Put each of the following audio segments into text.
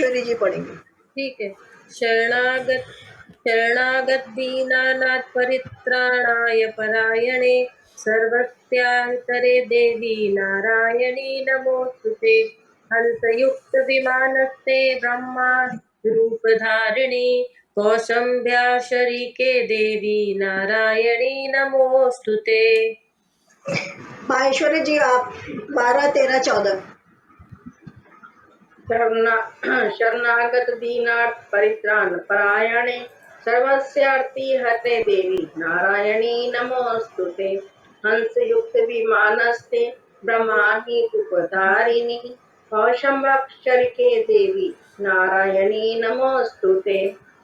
माहेश्वरी जी पढ़ेंगे। ठीक है। शरणागत शरणागत दीनानाथ परित्राणाय परायणे सर्वस्यान्तरे देवी नारायणी नमोस्तुते। हंसयुक्त विमानस्ते ब्रह्मा रूपधारिणी कौसंभ्या शरीके देवी नारायणी नमोस्तुते। माहेश्वरी जी आप 12, 13, 14। शरणागत दीनार्थ परित्राण परायणे सर्वस्यार्ति हते देवी नारायणी नमोस्तुते। हंस युक्त विमानस्ते ब्रह्माणि उपधारिणी कौशंबक्षरिके देवी नारायणी नमोस्तुते।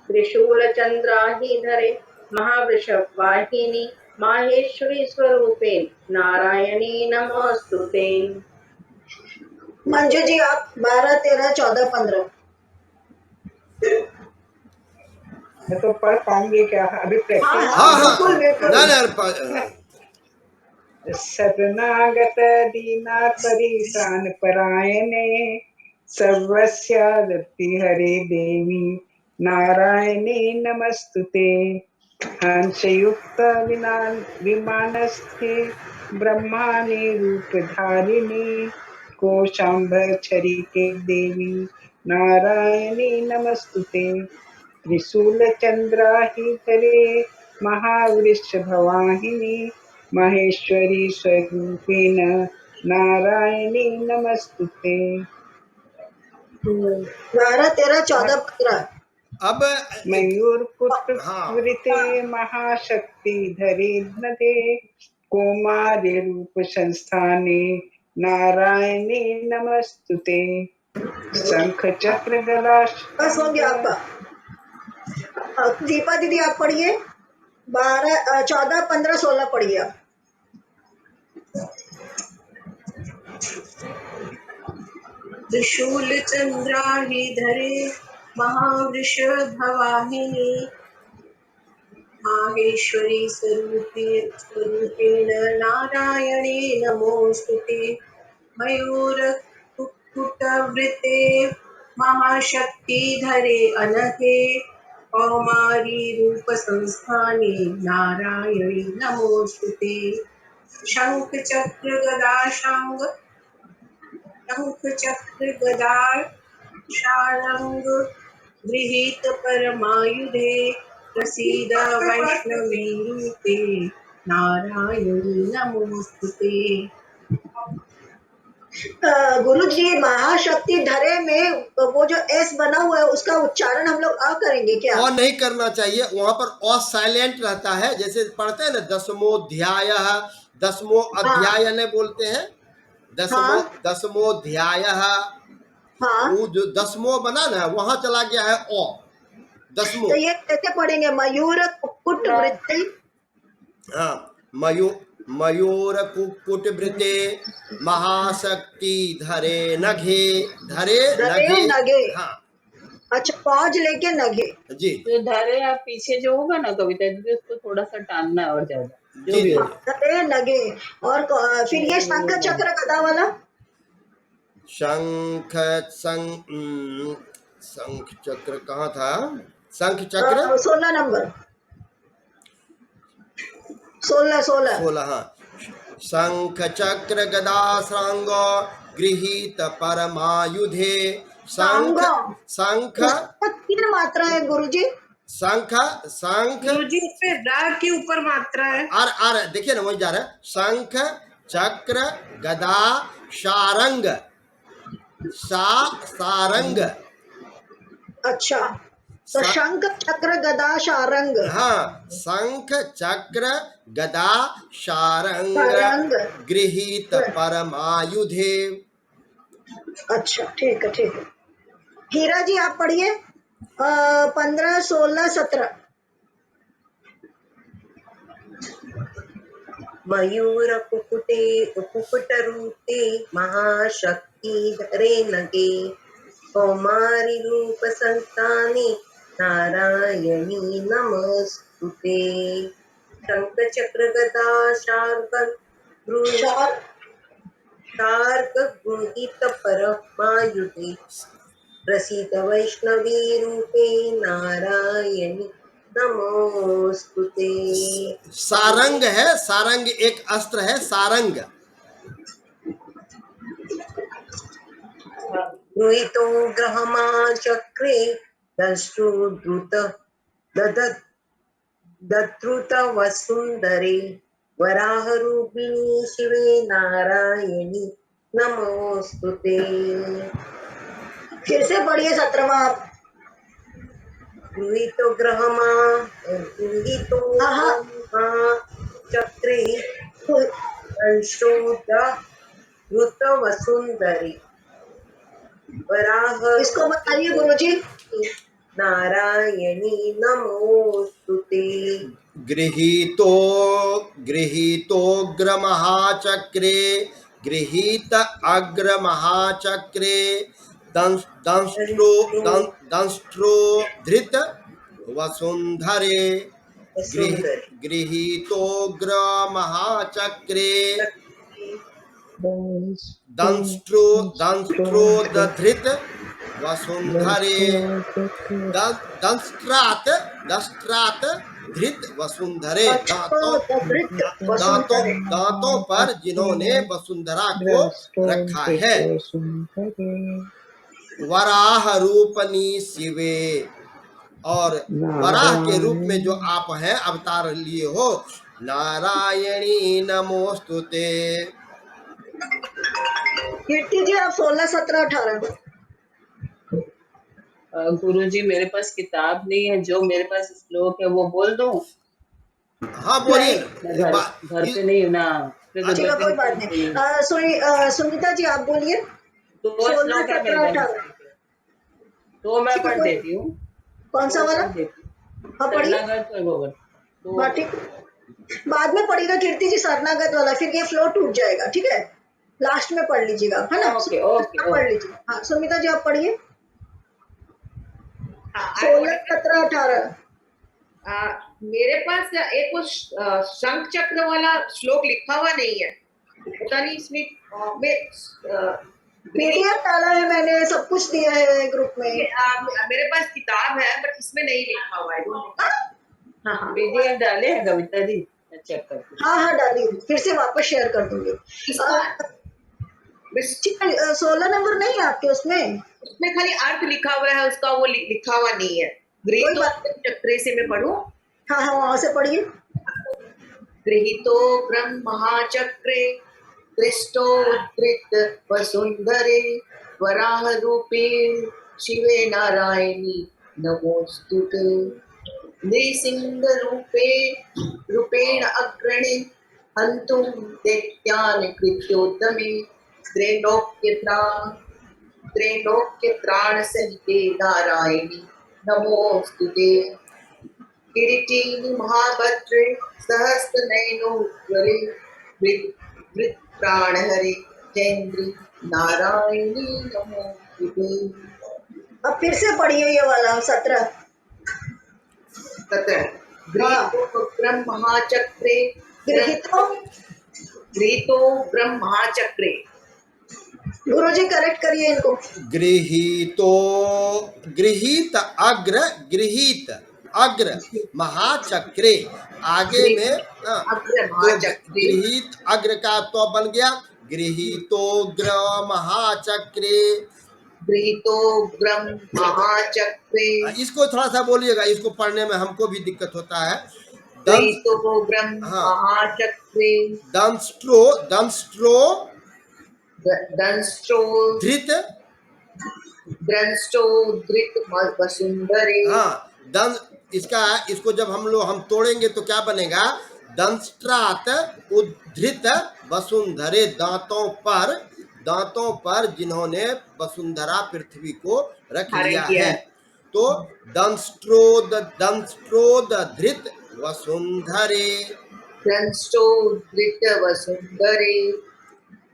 त्रिशूल चंद्राहिधरे महावृषभ वाहिनी माहेश्वरी स्वरूपे नारायणी नमोस्तुते। मंजू जी आप 12, 13, 14, 15। मैं तो पढ़ पाऊंगी क्या अभी प्रैक्टिस? हाँ बिल्कुल बिल्कुल। शरणागत दीनाथ परित्राण परायणे सर्वस्यादत्ति हरे देवी नारायणी नमस्तुते। हंसयुक्त विमानस्थे ब्रह्माणि रूपधारिणी कोशाम्बरछरिके देवी नारायणी नमस्तुते। त्रिशूल चंद्राहिधरे महावृषभवाहिनी माहेश्वरी स्वरूपेण नारायणी नमस्तुते। 12, 13, 14, 15। अब मयूर पुत्र वृते महाशक्ति धरे नदे कौमार्य रूप संस्थाने नारायणी नमस्तुते। शंख चक्र गदा बस हो गया आपका। दीपा दीदी आप पढ़िए 12, 14, 15, 16 पढ़िए आप। त्रिशूल चंद्राहिधरे महावृषभवाहिनी माहेश्वरी स्वरूपेण नारायणे नमोस्तुते। मयूर कुक्कुटवृते महाशक्तिधरे अनघे कौमारी रूप संस्थाने नारायणी नमोस्तुते। शंख चक्र गदा शारंग गृहीत परमायुधे प्रसीद वैष्णवी रूपे नारायणी नमोस्तुते। गुरु जी महाशक्ति धरे में वो जो एस बना हुआ है उसका उच्चारण हम लोग अ करेंगे क्या? और नहीं करना चाहिए, वहां पर अ साइलेंट रहता है। जैसे पढ़ते हैं ना दसमोध्याय, दसमो अध्याय ने बोलते हैं, दसमोध्याय। वो जो दसमो बना ना वहां चला गया है ओ दसमो। तो ये कैसे पढ़ेंगे? मयूर कुक्कुट वृत्ति। हाँ, मयूर कुक्कुट वृते महाशक्ति धरे नघे। धरे नघे। हाँ अच्छा पॉज लेके नघे जी। तो धरे आप पीछे जो होगा ना कविता दीदी उसको थोड़ा सा टानना है और ज्यादा जी जी। धरे नघे। और फिर ये शंख चक्र गदा वाला शंख चक्र कहाँ था? शंख चक्र 16 नंबर 16। हाँ। शंख चक्र गदा श्रृंग गृहीत परमायुधे। शंख 3 मात्रा है गुरुजी। शंख गुरुजी उस पे रा के ऊपर मात्रा है। आर देखिए ना वही जा रहा है। शंख चक्र गदा शारंग सारंग। अच्छा तो शंख चक्र गदा शारंग। हाँ, शंख चक्र गदा शारंग गृहीत परमायुधे। अच्छा ठीक है ठीक है। हीरा जी आप पढ़िए 15, 16, 17। मयूर कुकुट रूपे महाशक्ति धरे नगे कौमारी रूप संताने नारायणी नमस्तुते। शंख चक्र गदा शार्क गृहीत परमायुधे प्रसीद वैष्णवी रूपे नारायणी नमोस्तुते। सारंग है, सारंग एक अस्त्र है, सारंग। गृहीतो ग्रहमा चक्रे दश्रुद्रुत ददत् दत्रुत वसुंधरे वराहरूपिणी शिवे नारायणी नमोस्तुते। फिर से पढ़िए 17वां आप। गृहीतो ग्रहमा गृहीतो हाँ। ग्रहमा चक्रे दंश्रोत ऋत वसुंधरे वराह इसको बताइए गुरुजी। नारायणी नमोस्तुते। गृहीतो गृहीतोग्र महाचक्रे गृहीत अग्र महाचक्रे दंष्ट्रो धृत वसुंधरे वसुंधरे गृहीतोग्र महाचक्रे दंष्ट्रो धृत वसुंधरे दंष्ट्रात धृत वसुंधरे दांतों पर जिन्होंने वसुंधरा को रखा है। वराह रूपनी शिवे, और वराह के रूप में जो आप हैं, अवतार लिए हो, नारायणी नमोस्तुते। कीर्ति जी आप 16, 17, 18। गुरुजी मेरे पास किताब नहीं है, जो मेरे पास श्लोक है वो बोल दूं? हाँ बोलिए। मैं घर पे नहीं हूं ना। फिर तो ठीक है, कोई बात नहीं। सुनीता जी आप बोलिए। तो 16, श्लोक है 17, मेरे 18। पास, तो मैं ठीक है, पढ़ कोई- देती हूँ। कौन सा वाला? हाँ पढ़िए। शरणागत और गोबर। तो हाँ ठीक, बाद में पढ़िएगा कीर्ति जी शरणागत वाला, फिर ये फ्लो टूट जाएगा। ठीक है, लास्ट में पढ़ लीजिएगा, है ना? ओके, ओके, आप पढ़ लीजिए। हाँ सुमिता जी आप पढ़िए। हाँ, 16, 17, 18। मेरे पास एक वो शंख चक्र वाला श्लोक लिखा हुआ नहीं है, पता नहीं इसमें पीडीएफ डाला है मैंने, सब कुछ दिया है ग्रुप में। मेरे पास किताब है बट इसमें नहीं लिखा हुआ है। हाँ हाँ पीडीएफ डाले हैं कविता जी, मैं चेक करती हूँ। हाँ डालिए, फिर से वापस शेयर कर दूंगी। 16 नंबर नहीं है आपके उसमें? उसमें खाली अर्थ लिखा हुआ है, उसका वो लिखा हुआ नहीं है। गृहीतो चक्रे से मैं पढ़ूं? हाँ हाँ वहां से पढ़िए। गृहीतो ब्रह्म महाचक्रे दृष्टो उद्धृत वसुंधरे वराह रूपे शिवे नारायणी नमोस्तुते। नृसिंह रूपेण अग्रणे हन्तुं दैत्यान् कृत्योद्यमे त्रैलोक्यत्राण सहिते नारायणी नमोस्तुते। किरीटिनि महाभद्रे सहस्रनयनोज्ज्वले वृत्प्राणहरे चैन्द्रि नारायणी नमोस्तुते। अब फिर से पढ़िए ये वाला 17। गृहीतो ब्रह्म महाचक्रे गृहीतो ब्रह्म महाचक्रे। गुरुजी करेक्ट करिए इनको। गृहीत अग्र महाचक्रे, आगे में गृहीत अग्र का तो बन गया गृहीतोग्र महाचक्रे। गृहीतोग्रम महाचक्रे, इसको थोड़ा सा बोलिएगा, इसको पढ़ने में हमको भी दिक्कत होता है। गृहीतोग्रम महाचक्रे दंष्ट्रो धृत वसुंधरे। हाँ इसको जब हम तोड़ेंगे तो क्या बनेगा? दंष्ट्रात उद्धृत वसुंधरे, दांतों पर जिन्होंने वसुंधरा पृथ्वी को रख लिया है। तो दंष्ट्रोद धृत वसुंधरे,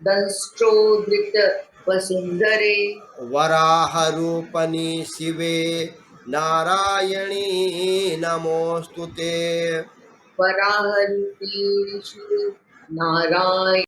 दंष्ट्रोधृत वसुंधरे वराह रूपनी शिवे नारायणी नमोस्तुते। वराह रूपी शिवे नारायणी